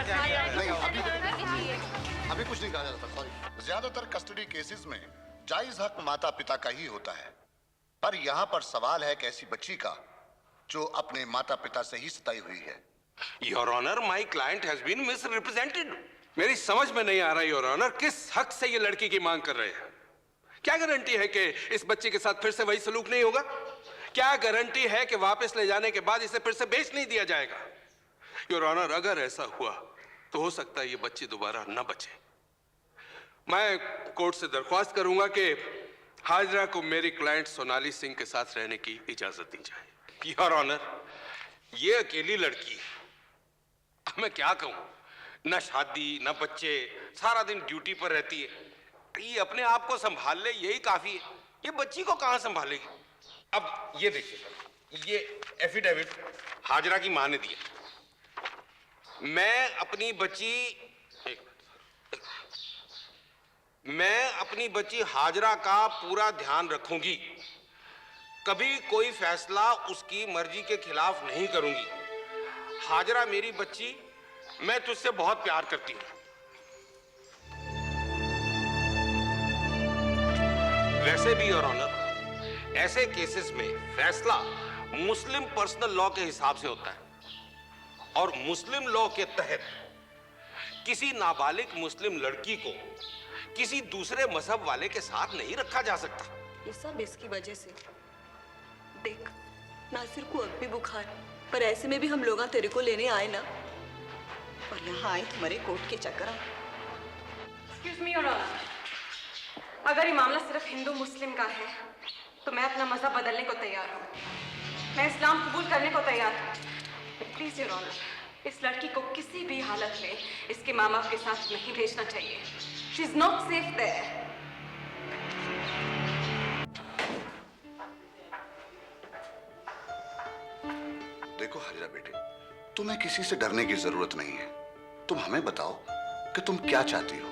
नहीं, अभी कुछ नहीं कहा जा सकता, सॉरी। ज्यादातर कस्टडी केसेस में जायज हक माता पिता का ही होता है, पर यहाँ पर सवाल है एक ऐसी बच्ची का जो अपने माता पिता से ही सताई हुई है। Your honour, my client has been misrepresented. मेरी समझ में नहीं आ रहा योर ऑनर, किस हक से ये लड़की की मांग कर रहे हैं? क्या गारंटी है कि इस बच्चे के साथ फिर से वही सलूक नहीं होगा? क्या गारंटी है कि वापस ले जाने के बाद इसे फिर से बेच नहीं दिया जाएगा? योर ऑनर, अगर ऐसा हुआ तो हो सकता है ये बच्ची दोबारा न बचे। मैं कोर्ट से दरख्वास्त करूंगा कि हाजरा को मेरी क्लाइंट सोनाली सिंह के साथ रहने की इजाजत दी जाए। योर ऑनर, ये अकेली लड़की है, मैं क्या कहूं, न शादी न बच्चे, सारा दिन ड्यूटी पर रहती है। ये अपने आप को संभाल ले यही काफी है, ये बच्ची को कहां संभालेगी? अब ये देखिए, ये एफिडेविट हाजरा की मां ने दिया। मैं अपनी बच्ची हाजरा का पूरा ध्यान रखूंगी, कभी कोई फैसला उसकी मर्जी के खिलाफ नहीं करूंगी। हाजरा मेरी बच्ची, मैं तुझसे बहुत प्यार करती हूं। वैसे भी योर ऑनर, ऐसे केसेस में फैसला मुस्लिम पर्सनल लॉ के हिसाब से होता है और मुस्लिम लॉ के तहत किसी नाबालिग मुस्लिम लड़की को किसी दूसरे मजहब वाले के साथ नहीं रखा जा सकता। ये सब इसकी वजह से। देख, नासिर को अब भी बुखार, पर ऐसे में भी हम लोग तेरे को लेने आए ना, और यहाँ आए तुम्हारे कोर्ट के चक्कर। एक्सक्यूज मी योर ऑनर, अगर ये मामला सिर्फ हिंदू मुस्लिम का है तो मैं अपना मजहब बदलने को तैयार हूँ। मैं इस्लाम कबूल करने को तैयार हूँ। प्लीज योर ऑनर, इस लड़की को किसी भी हालत में इसके माँ बाप के साथ नहीं भेजना चाहिए। She is not safe there. देखो हाजरा बेटे, तुम्हें किसी से डरने की जरूरत नहीं है। तुम हमें बताओ कि तुम क्या चाहती हो।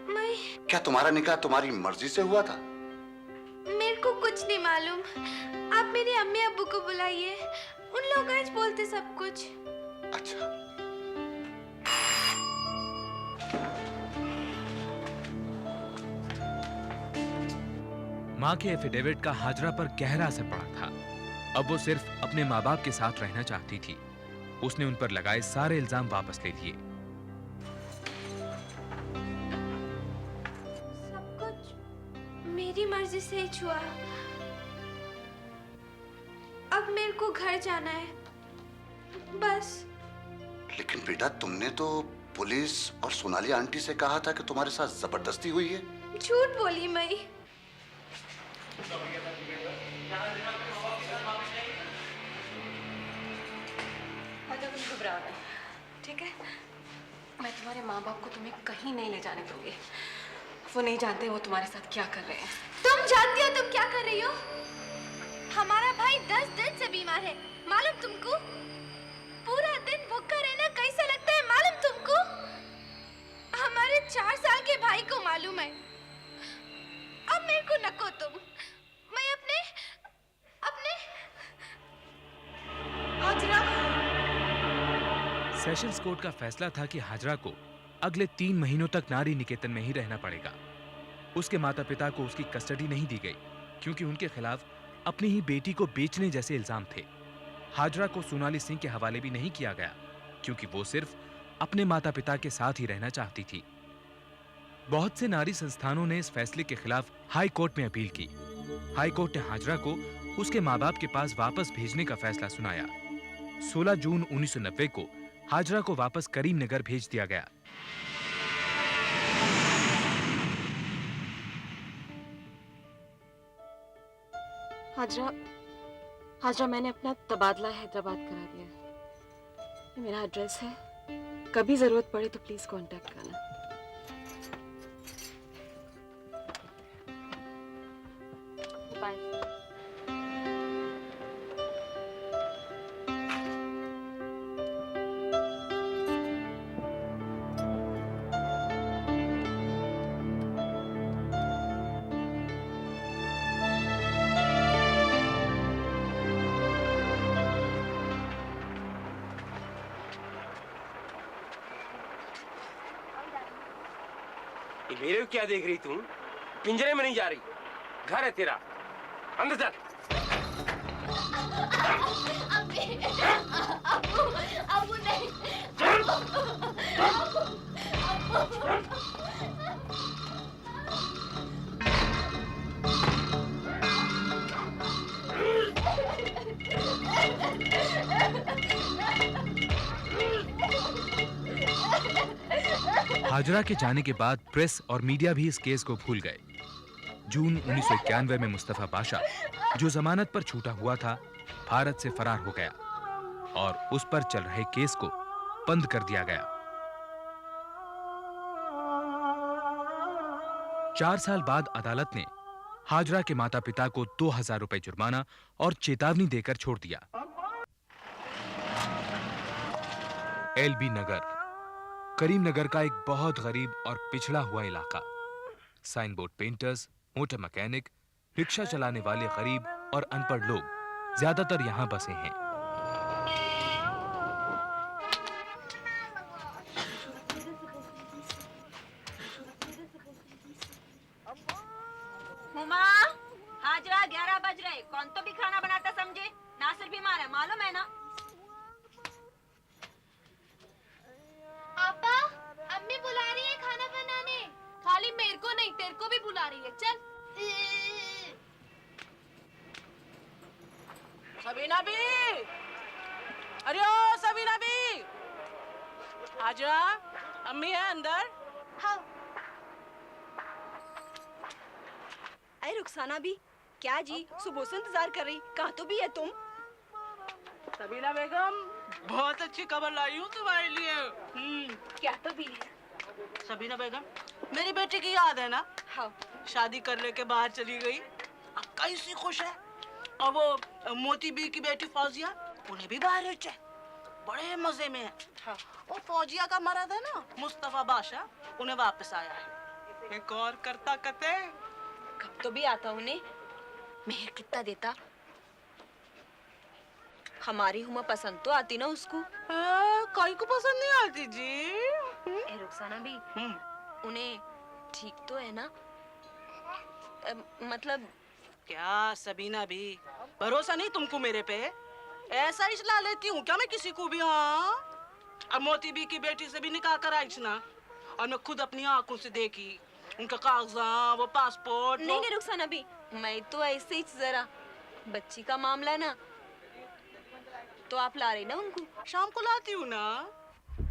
मैं क्या तुम्हारा निकाह तुम्हारी मर्जी से हुआ था? मेरे को कुछ नहीं मालूम। आप मेरे अम्मी अब्बू को बुलाइए, उन लोग आज बोलते सब कुछ। अच्छा, मां के एफिडेविट का हाजरा पर गहरा असर पड़ा था। अब वो सिर्फ अपने माँ बाप के साथ रहना चाहती थी। उसने उन पर लगाए सारे इल्जाम वापस ले लिए। सब कुछ मेरी मर्जी से ही हुआ। अब मेरे को घर जाना है, बस। लेकिन बेटा, तुमने तो पुलिस और सोनाली आंटी से कहा था कि तुम्हारे साथ जबरदस्ती हुई है। झूठ बोली मैं। घबराओ नहीं, ठीक है? मैं तुम्हारे माँ बाप को तुम्हें कहीं नहीं ले जाने दूंगी। वो नहीं जानते वो तुम्हारे साथ क्या कर रहे हैं। तुम जानती हो तुम क्या कर रही हो? हमारा भाई 10 दिन से बीमार है, मालूम तुमको? पूरा दिन भूखा रहना कैसा लगता है, मालूम तुमको? हमारे 4 साल के भाई को मालूम है। अब मेरे को नको तुम। मैं अपने हाजरा। सेशंस कोर्ट का फैसला था कि हाजरा को अगले 3 महीनों तक नारी निकेतन में ही रहना पड़ेगा। उसके माता पिता को उसकी कस्टडी नहीं दी गई क्योंकि उनके खिलाफ अपनी ही बेटी को बेचने जैसे इल्जाम थे। हाजरा को सोनाली सिंह के हवाले भी नहीं किया गया क्योंकि वो सिर्फ अपने माता पिता के साथ ही रहना चाहती थी। बहुत से नारी संस्थानों ने इस फैसले के खिलाफ हाई कोर्ट में अपील की। हाई कोर्ट ने हाजरा को उसके माँ बाप के पास वापस भेजने का फैसला सुनाया। 16 जून 1990 को हाजरा को वापस करीमनगर भेज दिया गया। हाजरा, मैंने अपना तबादला हैदराबाद करा दिया। ये मेरा एड्रेस है, कभी जरूरत पड़े तो प्लीज कांटेक्ट करना। बाय। मेरे को क्या देख रही तू? पिंजरे में नहीं जा रही, घर है तेरा, अंदर चल। अबू नहीं। हाजरा के जाने के बाद प्रेस और मीडिया भी इस केस को भूल गए। जून 1991 में मुस्तफा पाशा, जो जमानत पर छूटा हुआ था, भारत से फरार हो गया और उस पर चल रहे केस को बंद कर दिया गया। 4 साल बाद अदालत ने हाजरा के माता पिता को 2000 रुपए जुर्माना और चेतावनी देकर छोड़ दिया। एलबी नगर, करीमनगर का एक बहुत गरीब और पिछड़ा हुआ इलाका। Sign board painters, motor mechanic, rickshaw चलाने वाले गरीब और अनपढ़ लोग ज्यादातर यहां बसे हैं। हुमा, हाजरा 11 बज रहे, कौन तो भी खाना बनाता समझे? नासिर बीमार है, मालूम है ना? पापा, अम्मी बुला रही है खाना बनाने। खाली मेरे को नहीं, तेरे को भी बुला रही है। चल। सबीना भी, अरे ओ सबीना भी, हाजरा, अम्मी है अंदर। हाँ। अरे रुखसाना भी, क्या जी, सुबह से इंतजार कर रही, कहाँ तो भी है तुम? सबीना बेगम, बहुत अच्छी खबर लाई हूँ तुम्हारे लिए। क्या तो भी है? सबीना बेगम, मेरी बेटी की याद है ना? हाँ। शादी करने के बाद चली गई, अब कैसी खुश है। और वो मोती बी की बेटी फौजिया, उन्हें भी बाहर भेजा, बड़े मजे में है। हाँ। वो फौजिया का मर्द है ना, मुस्तफा बादशाह, उन्हें वापस आया है। एक और करता कते, कब तो भी आता उन्हें, मेहर कितना देता। हमारी हुमा पसंद तो आती ना उसको। कोई को पसंद नहीं आती जी। ए रुखसाना भी, उन्हें ठीक तो है ना? मतलब क्या सबीना भी, भरोसा नहीं तुमको मेरे पे? ऐसा ही चला लेती हूँ क्या मैं किसी को भी? हाँ, अब मोती बी की बेटी से भी निकाह कराई थी ना, और मैं खुद अपनी आंखों से देखी उनका कागजात, वो पासपोर्ट। नहीं नहीं रुखसाना भी, मैं तो ऐसे ही जरा बच्ची का मामला है ना, तो आप ला रही ना उनको? शाम को लाती हूँ ना।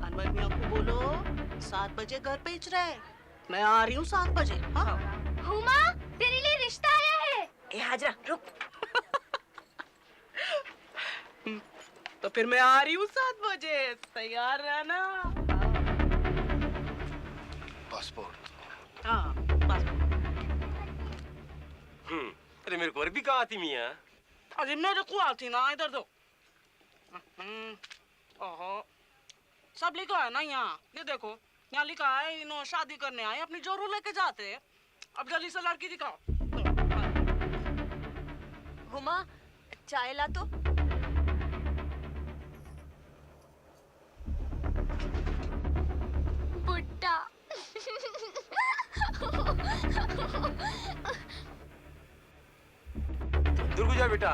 अनवर मियां को बोलो 7 बजे घर पहुंच रहे, मैं आ रही हूँ 7 बजे। हाँ। हुमा, तेरे लिए रिश्ता आया है। ए हाजरा रुक। तो फिर मैं आ रही हूँ 7 बजे, तैयार रहना। पासपोर्ट। हाँ, पासपोर्ट। अरे मेरे को अरबी कहाँ आती मियाँ? अरे मेरे को आती ना, इधर दो। ओहो, सब लिखा है ना यहाँ, ये देखो यहाँ लिखा है इन्हों शादी करने आए, अपनी जोरू लेके जाते। अब जल्दी से लड़की दिखाओ। हुमा, चाय ला तो। बुड्ढा। दूर को जा बेटा।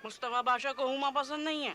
मुस्तफा बादशाह को हुमा पसंद नहीं है।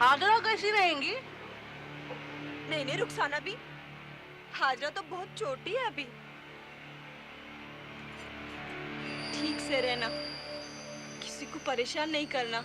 हाजरा कैसी रहेंगी? नहीं नहीं रुखसाना भी, हाजरा तो बहुत छोटी है अभी। ठीक से रहना, किसी को परेशान नहीं करना।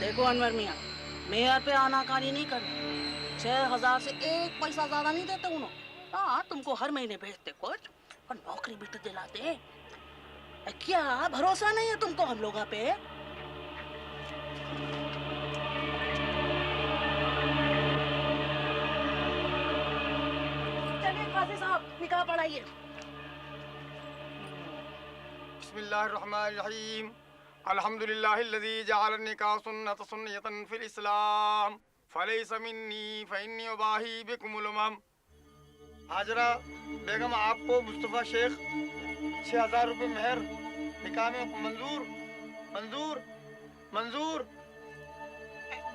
देखो अनवर मियाँ, मेयर पे आनाकानी नहीं करना। 6000 से 1 पैसा ज्यादा नहीं देते उन्होंने। हाँ, तुमको हर महीने भेजते कुछ और नौकरी भी तो दिलाते। क्या भरोसा नहीं है तुमको हम लोगों पे? चलिए काजी साहब, निकाह पढ़ाइए। बिस्मिल्लाहिर्रहमानिर्रहीम। अल्हम्दुलिल्लाहिल्लज़ी जअल निकाह सुन्नतन फिल इस्लाम फलैस मिन्नी फइन्नी उबाही बिकुमुल उमम। हाजरा बेगम, आपको मुस्तफ़ा शेख 6000 रुपये मेहर निकाह में मंजूर मंजूर मंजूर।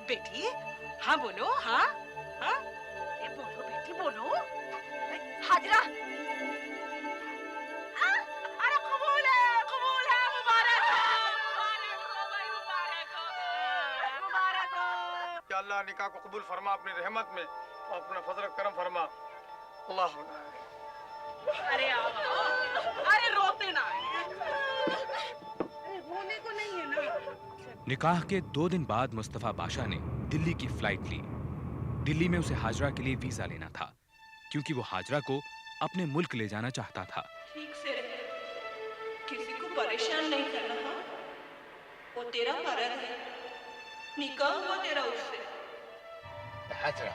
बेटी हाँ बोलो, हाँ हाँ बोलो बेटी बोलो। हाजरा, अरे कबूल है, मुबारक हो भाई, मुबारक हो। या अल्लाह निकाह को कबूल फरमा अपनी रहमत में और अपना फजल करम फरमा। अल्लाह अरे आओ, अरे रोते ना, रोने को नहीं है ना। निकाह के 2 दिन बाद मुस्तफा बादशाह ने दिल्ली की फ्लाइट ली। दिल्ली में उसे हाजरा के लिए वीजा लेना था, क्योंकि वो हाजरा को अपने मुल्क ले जाना चाहता था। ठीक से रहे, किसी को परेशान नहीं करना। हाँ, वो तेरा फर्ज है, निकाह हुआ तेरा उससे। हाजरा,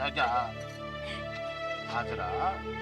रजा हाजरा,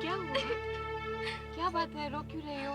क्या हुआ? क्या बात है, रो क्यों रहे हो?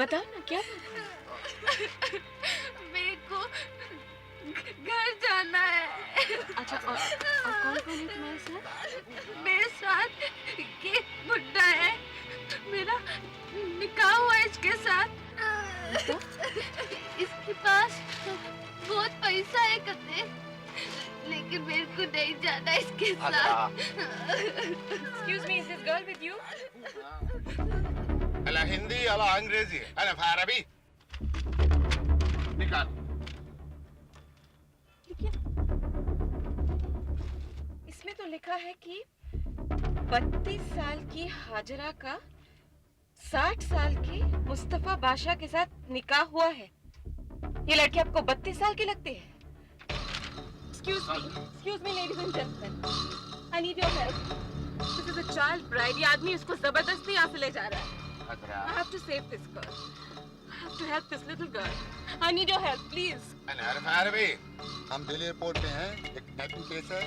बताओ ना, क्या बात है? मेरे को घर जाना है। अच्छा, और कौन कौन है तुम्हारे साथ? मेरे साथ ये बुड्ढा है, मेरा निकाह हुआ इसके साथ। इसके पास बहुत पैसा है कते, लेकिन मेरे को नहीं जाना इसके साथ। Excuse me, is this girl with you? अला हिंदी अला अंग्रेजी अला अरबी निकाल। इसमें तो लिखा है कि 32 साल की हाजरा का 60 साल के मुस्तफा बादशाह के साथ निकाह हुआ है। ये लड़की आपको 32 साल की लगती है? Excuse me, ladies and gentlemen. I need your help. This is a child bride. ये आदमी इसको जबरदस्ती यहाँ से ले जा रहा है। I have to save this girl. I have to help this little girl. I need your help, please. अरबी। हम दिल्ली एयरपोर्ट पे हैं, एक टाइपिंग केस है।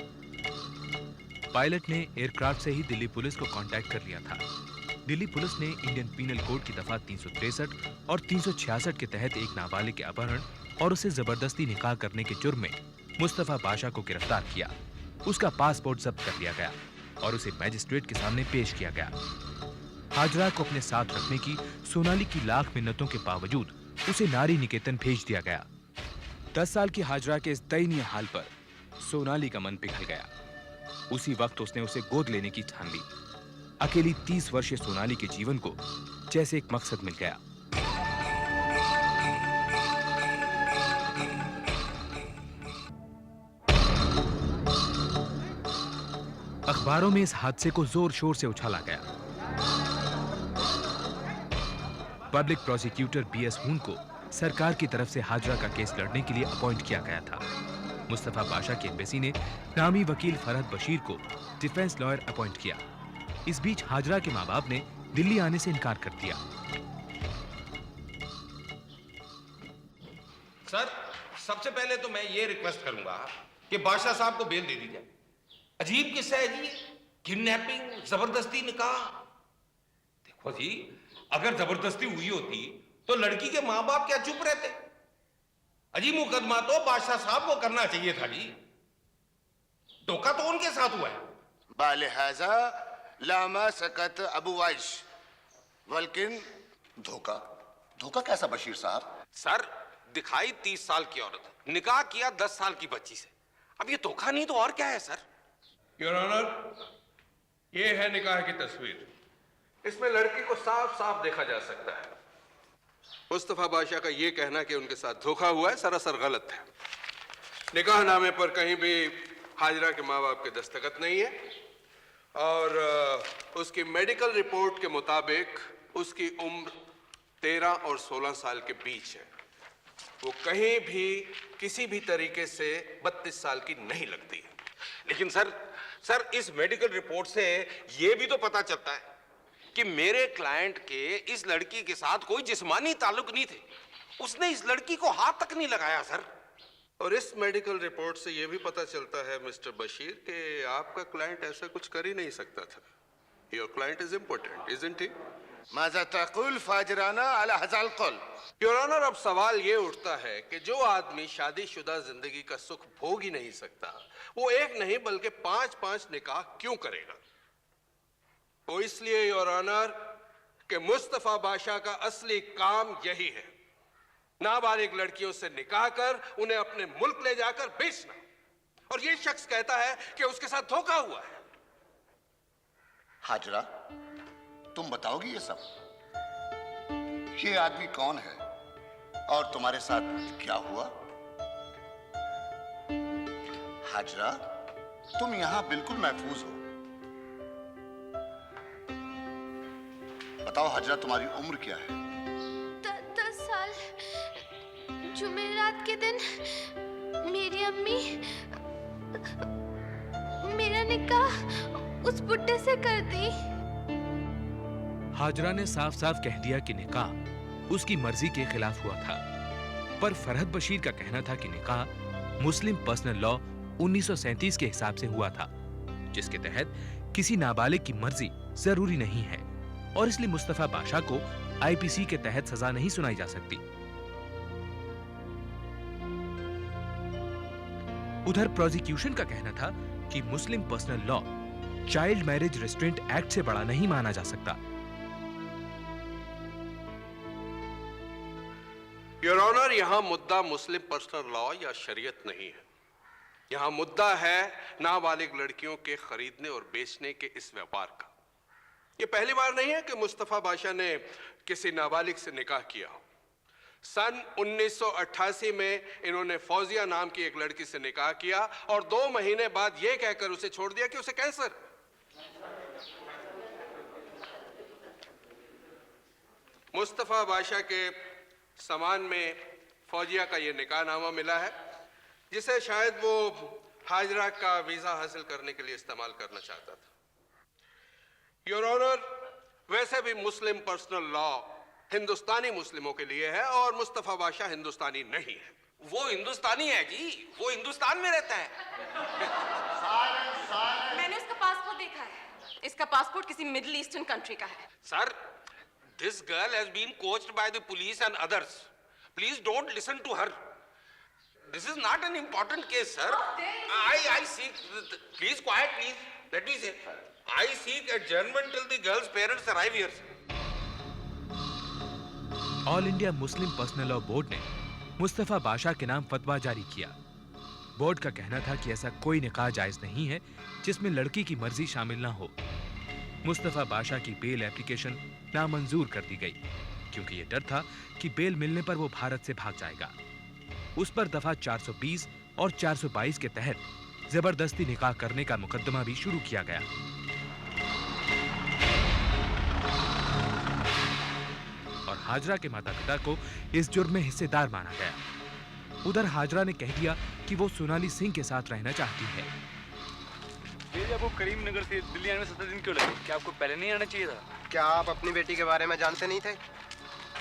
पायलट ने एयरक्राफ्ट से ही दिल्ली पुलिस को कांटेक्ट कर लिया था। दिल्ली पुलिस ने इंडियन पीनल कोड की दफा 363 और 366 के तहत एक नाबालिग के अपहरण और उसे जबरदस्ती निकाह करने के जुर्म में मुस्तफा बादशाह को गिरफ्तार किया। उसका पासपोर्ट जब्त कर लिया गया और उसे मैजिस्ट्रेट के सामने पेश किया गया। हाजरा को अपने साथ रखने की सोनाली की लाख मिन्नतों के बावजूद उसे नारी निकेतन भेज दिया गया। 10 साल की हाजरा के इस दयनीय हाल पर सोनाली का मन पिघल गया। उसी वक्त उसने उसे गोद लेने की ठान ली। अकेली 30 वर्षीय सोनाली के जीवन को जैसे एक मकसद मिल गया। अखबारों में इस हादसे को जोर शोर से उछाला गया। पब्लिक प्रोसिक्यूटर बीएस हून को सरकार की तरफ से हाजरा का केस लड़ने के लिए अपॉइंट किया गया था। मुस्तफा बादशाह की एम्बेसी ने नामी वकील फरहद बशीर को डिफेंस लॉयर अपॉइंट किया। इस बीच हाजरा के माँ बाप ने दिल्ली आने से इनकार कर दिया। सर, सबसे पहले तो मैं ये रिक्वेस्ट करूंगा कि बादशाह साहब को बेल दे दी जाए। अजीब किस्सा है जी, किडनैपिंग, जबरदस्ती निकाह। देखो जी, अगर जबरदस्ती हुई होती तो लड़की के माँ बाप क्या चुप रहते? अजीब मुकदमा तो बादशाह साहब को करना चाहिए था जी। धोखा तो उनके साथ हुआ है। बालिहाजा लामा सकत अबू वाइश, वल्किन धोखा धोखा कैसा बशीर साहब? सर, दिखाई 30 साल की औरत, निकाह किया 10 साल की बच्ची से। अब ये धोखा नहीं तो और क्या है सर? योर ऑनर, ये है निकाह की तस्वीर। इसमें लड़की को साफ साफ देखा जा सकता है। मुस्तफा बादशाह का ये कहना कि उनके साथ धोखा हुआ है सरासर गलत है। निकाहनामे पर कहीं भी हाजरा के माँ बाप के दस्तखत नहीं है और उसकी मेडिकल रिपोर्ट के मुताबिक उसकी उम्र 13 और 16 साल के बीच है। वो कहीं भी किसी भी तरीके से 32 साल की नहीं लगती है। लेकिन सर इस मेडिकल रिपोर्ट से ये भी तो पता चलता है कि मेरे क्लाइंट के इस लड़की के साथ कोई जिस्मानी ताल्लुक नहीं थे। उसने इस लड़की को हाथ तक नहीं लगाया सर। और इस मेडिकल रिपोर्ट से यह भी पता चलता है मिस्टर बशीर कि आपका क्लाइंट ऐसा कुछ कर ही नहीं सकता था। Your client is important, isn't he? Maaza तक़ूल फाजराना अला हज़ाल क़ौल। योर ऑनर, अब सवाल ये उठता है कि जो आदमी शादीशुदा जिंदगी का सुख भोग ही नहीं सकता, वो एक नहीं बल्कि 5-5 निकाह क्यों करेगा? वो इसलिए योर ऑनर कि मुस्तफा बादशाह का असली काम यही है, नाबालिग लड़कियों से निकाह कर उन्हें अपने मुल्क ले जाकर बेचना। और ये शख्स कहता है कि उसके साथ धोखा हुआ है। हाजरा, तुम बताओगी ये सब? ये आदमी कौन है और तुम्हारे साथ क्या हुआ? हाजरा, तुम यहां बिल्कुल महफूज हो। बताओ हाजरा, तुम्हारी उम्र क्या है? 10 साल। जुमेरात के दिन मेरी अम्मी मेरा निकाह उस बुड्ढे से कर दी। हाजरा ने साफ साफ कह दिया कि निकाह उसकी मर्जी के खिलाफ हुआ था। पर फरहत बशीर का कहना था कि निकाह मुस्लिम पर्सनल लॉ 1937 के हिसाब से हुआ था, जिसके तहत किसी नाबालिग की मर्जी जरूरी नहीं है और इसलिए मुस्तफा बादशाह को आईपीसी के तहत सजा नहीं सुनाई जा सकती। उधर प्रोसिक्यूशन का कहना था कि Muslim personal law child marriage restraint act से बड़ा नहीं माना जा सकता। योर ऑनर, यहां मुद्दा मुस्लिम पर्सनल लॉ या शरीयत नहीं है। यहां मुद्दा है नाबालिग लड़कियों के खरीदने और बेचने के इस व्यापार का। यह पहली बार नहीं है कि मुस्तफा बादशाह ने किसी नाबालिग से निकाह किया हो। सन 1988 में इन्होंने फौजिया नाम की एक लड़की से निकाह किया और 2 महीने बाद यह कहकर उसे छोड़ दिया कि उसे कैंसर। मुस्तफा बादशाह के सामान में फौजिया का यह निकाहनामा मिला है, जिसे शायद वो हाजरा का वीजा हासिल करने के लिए इस्तेमाल करना चाहता था। योर ऑनर, वैसे भी मुस्लिम पर्सनल लॉ हिंदुस्तानी मुस्लिमों के लिए है और मुस्तफा बादशाह हिंदुस्तानी नहीं है। वो हिंदुस्तानी है जी, वो हिंदुस्तान में रहता है। मैंने उसका पासपोर्ट देखा है। इसका पासपोर्ट किसी मिडिल ईस्टर्न कंट्री का है। Sir, this girl has been coached by the police and others. Please don't listen to her. This is not an important case, sir. I seek, please quiet, please. Let me say, I seek adjournment till the girl's parents arrive here. All India Muslim personal law board ने मुस्तफा बादशाह के नाम फतवा जारी किया। Board का कहना था कि ऐसा कोई निकाह जायज नहीं है जिसमें लड़की की मर्जी शामिल ना हो। मुस्तफा बादशाह की बेल एप्लीकेशन नामंजूर कर दी गई क्योंकि यह डर था कि बेल मिलने पर वो भारत से भाग जाएगा। उस पर दफा 420 और 422 के तहत जबरदस्ती निकाह करने का मुकदमा भी शुरू किया गया। और हाजरा के माता पिता को इस जुर्म में हिस्सेदार माना गया। उधर हाजरा ने कह दिया कि वो सोनाली सिंह के साथ रहना चाहती है। जब वो करीम नगर से दिल्ली आने में 17 दिन क्यों लगे? क्या आपको पहले नहीं आना चाहिए था? क्या आप अपनी बेटी के बारे में जानते नहीं थे?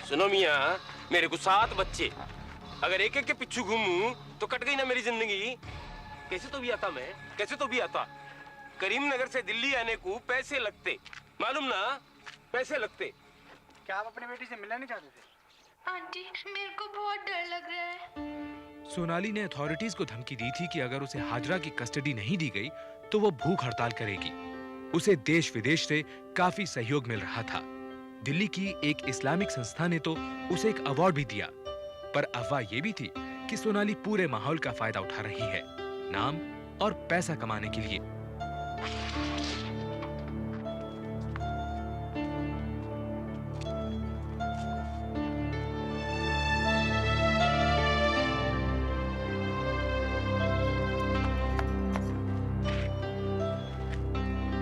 सुनो मियाँ, मेरे को 7 बच्चे, अगर एक एक के पीछे घूमूं तो कट गई ना मेरी जिंदगी। कैसे तो भी आता मैं, कैसे तो भी आता। करीम नगर से दिल्ली आने को पैसे लगते, मालूम ना, पैसे लगते। क्या आप अपनी बेटी से मिलना नहीं चाहते थे? आंटी, मेरे को बहुत डर लग रहा है। सोनाली ने अथॉरिटीज को धमकी दी थी कि अगर उसे हाजरा की कस्टडी नहीं दी गई तो वो भूख हड़ताल करेगी। उसे देश विदेश से काफी सहयोग मिल रहा था। दिल्ली की एक इस्लामिक संस्था ने तो उसे एक अवार्ड भी दिया। पर अफवाह ये भी थी कि सोनाली पूरे माहौल का फायदा उठा रही है, नाम और पैसा कमाने के लिए।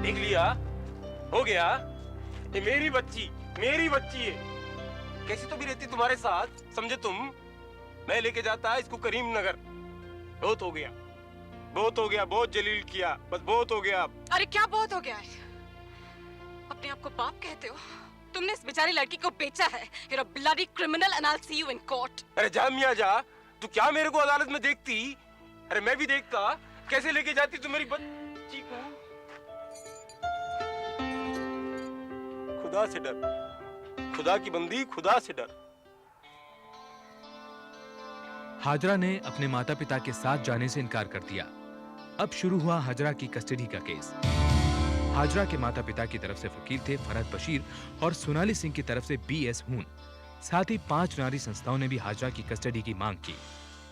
देख लिया, हो गया। ये मेरी बच्ची है। कैसी तो भी रहती तुम्हारे साथ, समझे तुम? मैं लेके जाता इसको करीम नगर। बहुत हो गया, बहुत जलील किया, बस बहुत हो गया। अरे क्या बहुत हो गया है? अपने आप को बाप कहते हो? तुमने इस बेचारी लड़की को बेचा है। You're a bloody criminal and I'll see you in court. अरे जा मियाँ जा, तू क्या मेरे को अदालत में देखती? अरे मैं भी देखता। कैसे लेके जाती तू मेरी बच्ची को? खुदा से डर, खुदा की बंदी, खुदा से डर। हाजरा ने अपने माता पिता के साथ जाने से इनकार कर दिया। अब शुरू हुआ हाजरा की कस्टडी का केस। हाजरा के माता पिता की तरफ से वकील थे फरहत बशीर और सोनाली सिंह की तरफ से BS हून। साथ ही 5 नारी संस्थाओं ने भी हाजरा की कस्टडी की मांग की।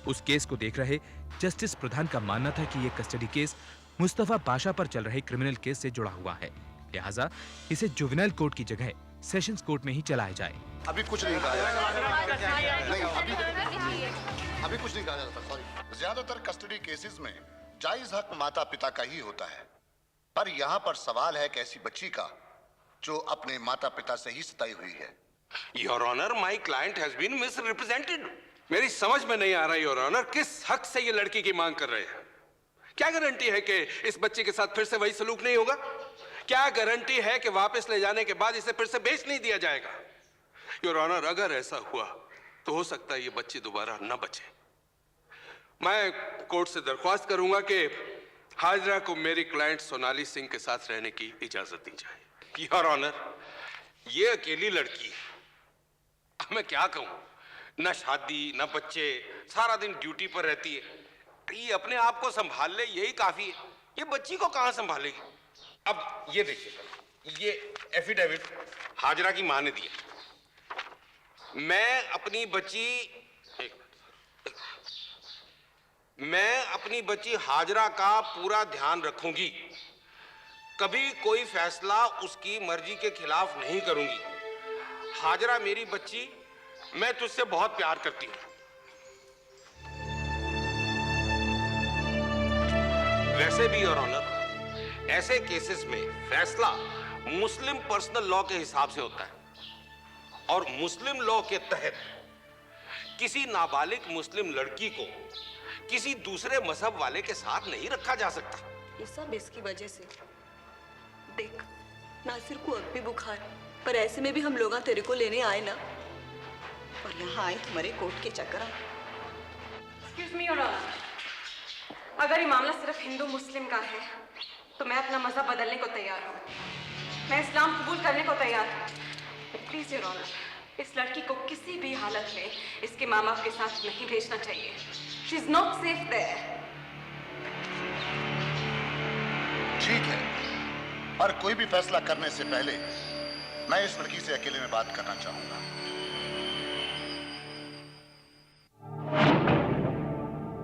उस केस को देख रहे जस्टिस प्रधान का मानना था कि यह कस्टडी केस मुस्तफा पाशा पर चल रहे क्रिमिनल केस से जुड़ा हुआ है, लिहाजा इसे जुवेनाइल कोर्ट की जगह सेशंस कोर्ट में ही चलाया जाए। अभी कुछ नहीं कहा जा सकता। नहीं, अभी कुछ नहीं कहा जा सकता, सॉरी। ज्यादातर कस्टडी केसेस में जायज हक माता पिता का ही होता है, पर यहाँ पर सवाल है कि ऐसी बच्ची का जो अपने माता पिता से ही सताई हुई है। Your honour, my client has been misrepresented. मेरी समझ में नहीं आ रहा योर ऑनर, किस हक से ये लड़की की मांग कर रहे हैं? क्या गारंटी है कि इस बच्चे के साथ फिर से वही सलूक नहीं होगा? क्या गारंटी है कि वापस ले जाने के बाद इसे फिर से बेच नहीं दिया जाएगा? योर ऑनर, अगर ऐसा हुआ तो हो सकता है ये बच्ची दोबारा न बचे। मैं कोर्ट से दरख्वास्त करूंगा कि हाजरा को मेरी क्लाइंट सोनाली सिंह के साथ रहने की इजाजत दी जाए। योर ऑनर, ये अकेली लड़की है, मैं क्या कहूं, न शादी न बच्चे, सारा दिन ड्यूटी पर रहती है। ये अपने आप को संभाल ले, यही काफी है। ये बच्ची को कहां संभालेगी? अब ये देखिए, ये एफिडेविट हाजरा की मां ने दिया। मैं अपनी बच्ची हाजरा का पूरा ध्यान रखूंगी, कभी कोई फैसला उसकी मर्जी के खिलाफ नहीं करूंगी। हाजरा मेरी बच्ची, मैं तुझसे बहुत प्यार करती हूं। वैसे भी योर ऑनर, ऐसे केसेस में फैसला मुस्लिम पर्सनल लॉ के हिसाब से होता है और मुस्लिम लॉ के तहत किसी नाबालिग मुस्लिम लड़की को किसी दूसरे मजहब वाले के साथ नहीं रखा जा सकता। ये सब इसकी वजह से। देख, नासिर को अब भी बुखार, पर ऐसे में भी हम लोग तेरे को लेने आए ना, और यहाँ आए तुम्हारे कोर्ट के चक्कर। एक्सक्यूज मी योर ऑनर, अगर ये मामला सिर्फ हिंदू मुस्लिम का है तो मैं अपना मजहब बदलने को तैयार हूँ। मैं इस्लाम कबूल करने को तैयार हूँ। प्लीज योर ऑनर, इस लड़की को किसी भी हालत में इसके माँ बाप के साथ नहीं भेजना चाहिए। She is not safe there. ठीक है, पर कोई भी फैसला करने से पहले मैं इस लड़की से अकेले में बात करना चाहूंगा।